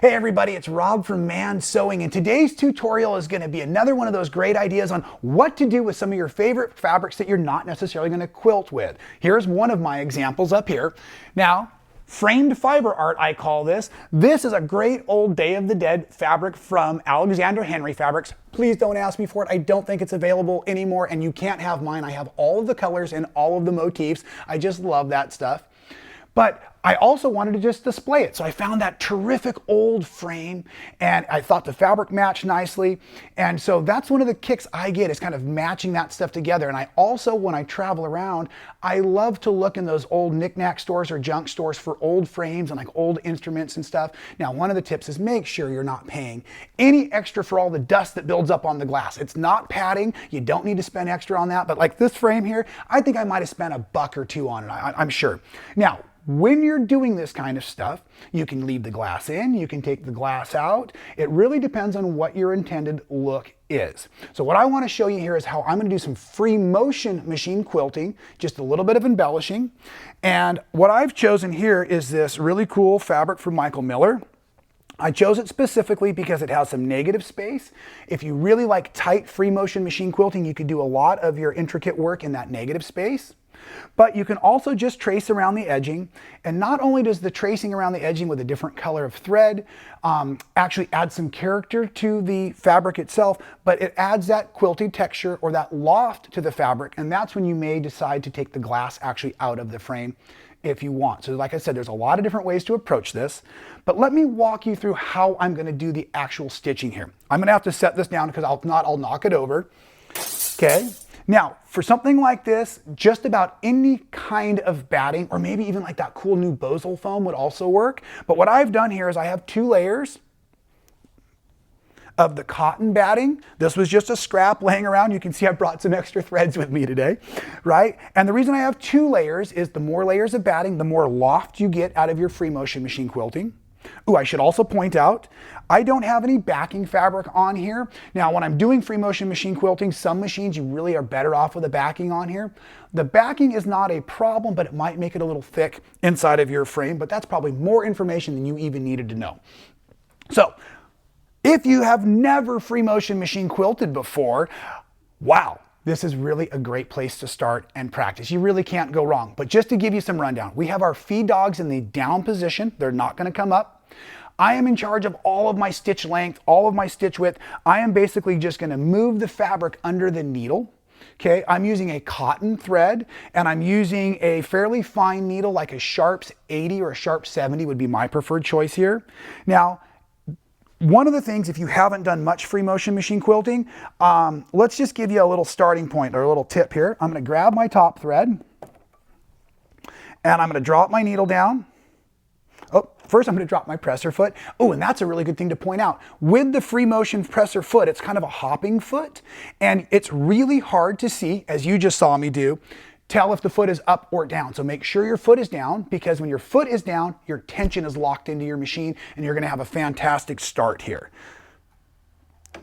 Hey everybody, it's Rob from Man Sewing, and today's tutorial is going to be another one of those great ideas on what to do with some of your favorite fabrics that you're not necessarily going to quilt with. Here's one of my examples up here. Now, framed fiber art, I call this. This is a great old Day of the Dead fabric from Alexander Henry Fabrics. Please don't ask me for it. I don't think it's available anymore, and you can't have mine. I have all of the colors and all of the motifs. I just love that stuff. But I also wanted to just display it. So I found that terrific old frame and I thought the fabric matched nicely. And so that's one of the kicks I get, is kind of matching that stuff together. And I also, when I travel around, I love to look in those old knick-knack stores or junk stores for old frames and like old instruments and stuff. Now, one of the tips is make sure you're not paying any extra for all the dust that builds up on the glass. It's not padding. You don't need to spend extra on that. But like this frame here, I think I might have spent $1 or $2 on it, I'm sure. Now, when you're doing this kind of stuff, you can leave the glass in, you can take the glass out. It really depends on what your intended look is. So what I want to show you here is how I'm going to do some free motion machine quilting, just a little bit of embellishing. And what I've chosen here is this really cool fabric from Michael Miller. I chose it specifically because it has some negative space. If you really like tight free motion machine quilting, you could do a lot of your intricate work in that negative space. But you can also just trace around the edging, and not only does the tracing around the edging with a different color of thread actually add some character to the fabric itself, but it adds that quilted texture or that loft to the fabric, and that's when you may decide to take the glass actually out of the frame if you want. So like I said, there's a lot of different ways to approach this, but let me walk you through how I'm going to do the actual stitching here. I'm going to have to set this down because I'll knock it over. Okay. Now, for something like this, just about any kind of batting, or maybe even like that cool new Bosal foam would also work. But what I've done here is I have 2 layers of the cotton batting. This was just a scrap laying around. You can see I brought some extra threads with me today, right? And the reason I have 2 layers is the more layers of batting, the more loft you get out of your free motion machine quilting. Ooh, I should also point out, I don't have any backing fabric on here. Now, when I'm doing free motion machine quilting, some machines you really are better off with a backing on here. The backing is not a problem, but it might make it a little thick inside of your frame, but that's probably more information than you even needed to know. So, if you have never free motion machine quilted before, wow, this is really a great place to start and practice. You really can't go wrong. But just to give you some rundown, we have our feed dogs in the down position. They're not going to come up. I am in charge of all of my stitch length, all of my stitch width. I am basically just going to move the fabric under the needle. Okay, I'm using a cotton thread, and I'm using a fairly fine needle, like a Sharps 80 or a Sharps 70 would be my preferred choice here. Now, one of the things, if you haven't done much free motion machine quilting, let's just give you a little starting point or a little tip here. I'm going to grab my top thread, and I'm going to drop my needle down. Oh, first I'm going to drop my presser foot. Oh, and that's a really good thing to point out. With the free motion presser foot, it's kind of a hopping foot, and it's really hard to see, as you just saw me do, tell if the foot is up or down. So make sure your foot is down, because when your foot is down, your tension is locked into your machine and you're going to have a fantastic start here.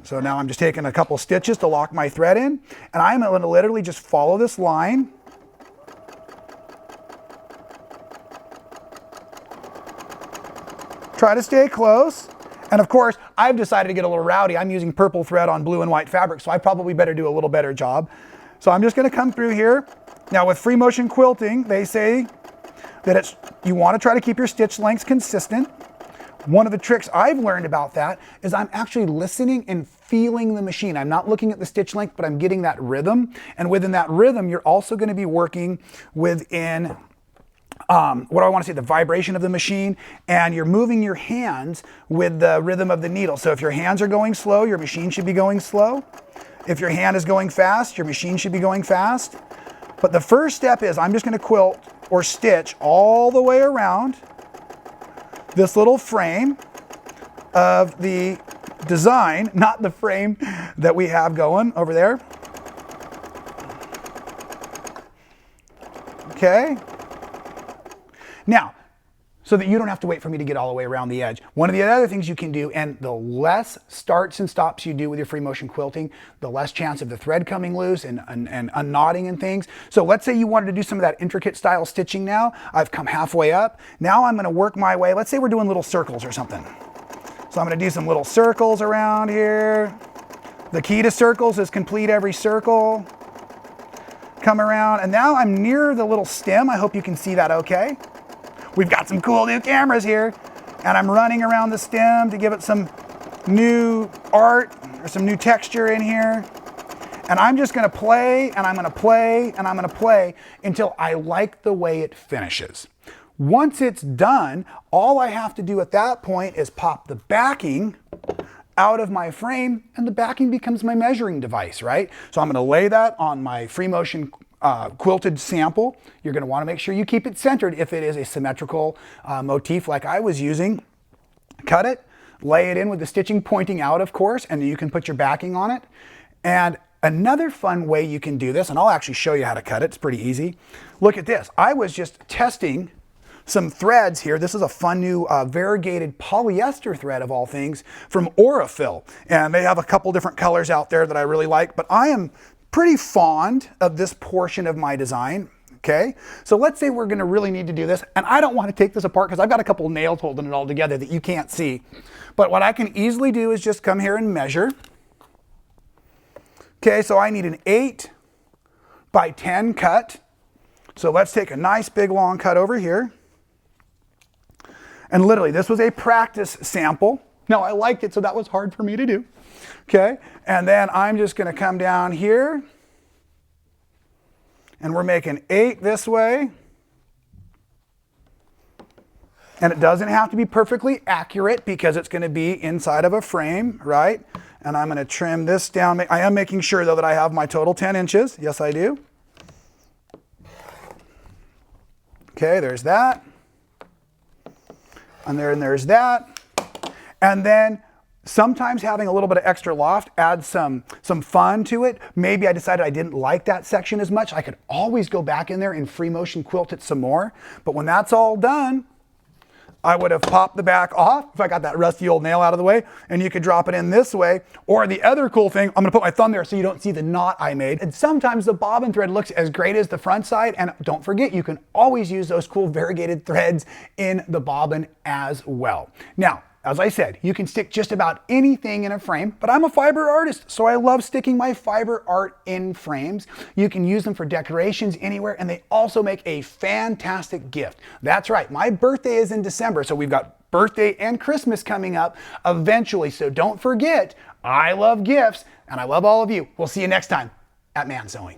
So now I'm just taking a couple stitches to lock my thread in, and I'm going to literally just follow this line. Try to stay close. And of course, I've decided to get a little rowdy. I'm using purple thread on blue and white fabric, so I probably better do a little better job. So I'm just going to come through here. Now with free motion quilting, they say that you want to try to keep your stitch lengths consistent. One of the tricks I've learned about that is I'm actually listening and feeling the machine. I'm not looking at the stitch length, but I'm getting that rhythm. And within that rhythm, you're also going to be working within what do I want to say, the vibration of the machine, and you're moving your hands with the rhythm of the needle. So if your hands are going slow, your machine should be going slow. If your hand is going fast, your machine should be going fast. But the first step is I'm just going to quilt or stitch all the way around this little frame of the design, not the frame that we have going over there. Okay. Now, so that you don't have to wait for me to get all the way around the edge. One of the other things you can do, and the less starts and stops you do with your free motion quilting, the less chance of the thread coming loose and unknotting and things. So let's say you wanted to do some of that intricate style stitching now. I've come halfway up. Now I'm going to work my way. Let's say we're doing little circles or something. So I'm going to do some little circles around here. The key to circles is complete every circle. Come around, and now I'm near the little stem. I hope you can see that okay. We've got some cool new cameras here, and I'm running around the stem to give it some new art or some new texture in here. And I'm just going to play, and I'm going to play, and I'm going to play until I like the way it finishes. Once it's done, all I have to do at that point is pop the backing out of my frame, and the backing becomes my measuring device, right? So I'm going to lay that on my free motion quilted sample. You're going to want to make sure you keep it centered if it is a symmetrical motif like I was using. Cut it, lay it in with the stitching pointing out, of course, and you can put your backing on it. And another fun way you can do this, and I'll actually show you how to cut it, it's pretty easy. Look at this. I was just testing some threads here. This is a fun new variegated polyester thread of all things from Appell, and they have a couple different colors out there that I really like, but I am pretty fond of this portion of my design. Okay, so let's say we're going to really need to do this, and I don't want to take this apart because I've got a couple of nails holding it all together that you can't see. But what I can easily do is just come here and measure. Okay, so I need an 8 by 10 cut. So let's take a nice big long cut over here. And literally, this was a practice sample. Now, I liked it, so that was hard for me to do. Okay, and then I'm just going to come down here. And we're making 8 this way. And it doesn't have to be perfectly accurate because it's going to be inside of a frame, right? And I'm going to trim this down. I am making sure, though, that I have my total 10 inches. Yes, I do. Okay, there's that. And there's that. And then sometimes having a little bit of extra loft adds some fun to it. Maybe I decided I didn't like that section as much. I could always go back in there and free motion quilt it some more. But when that's all done, I would have popped the back off if I got that rusty old nail out of the way, and you could drop it in this way. Or the other cool thing, I'm going to put my thumb there so you don't see the knot I made. And sometimes the bobbin thread looks as great as the front side, and don't forget, you can always use those cool variegated threads in the bobbin as well. Now, as I said, you can stick just about anything in a frame, but I'm a fiber artist, so I love sticking my fiber art in frames. You can use them for decorations anywhere, and they also make a fantastic gift. That's right, my birthday is in December, so we've got birthday and Christmas coming up eventually, so don't forget, I love gifts, and I love all of you. We'll see you next time at Man Sewing.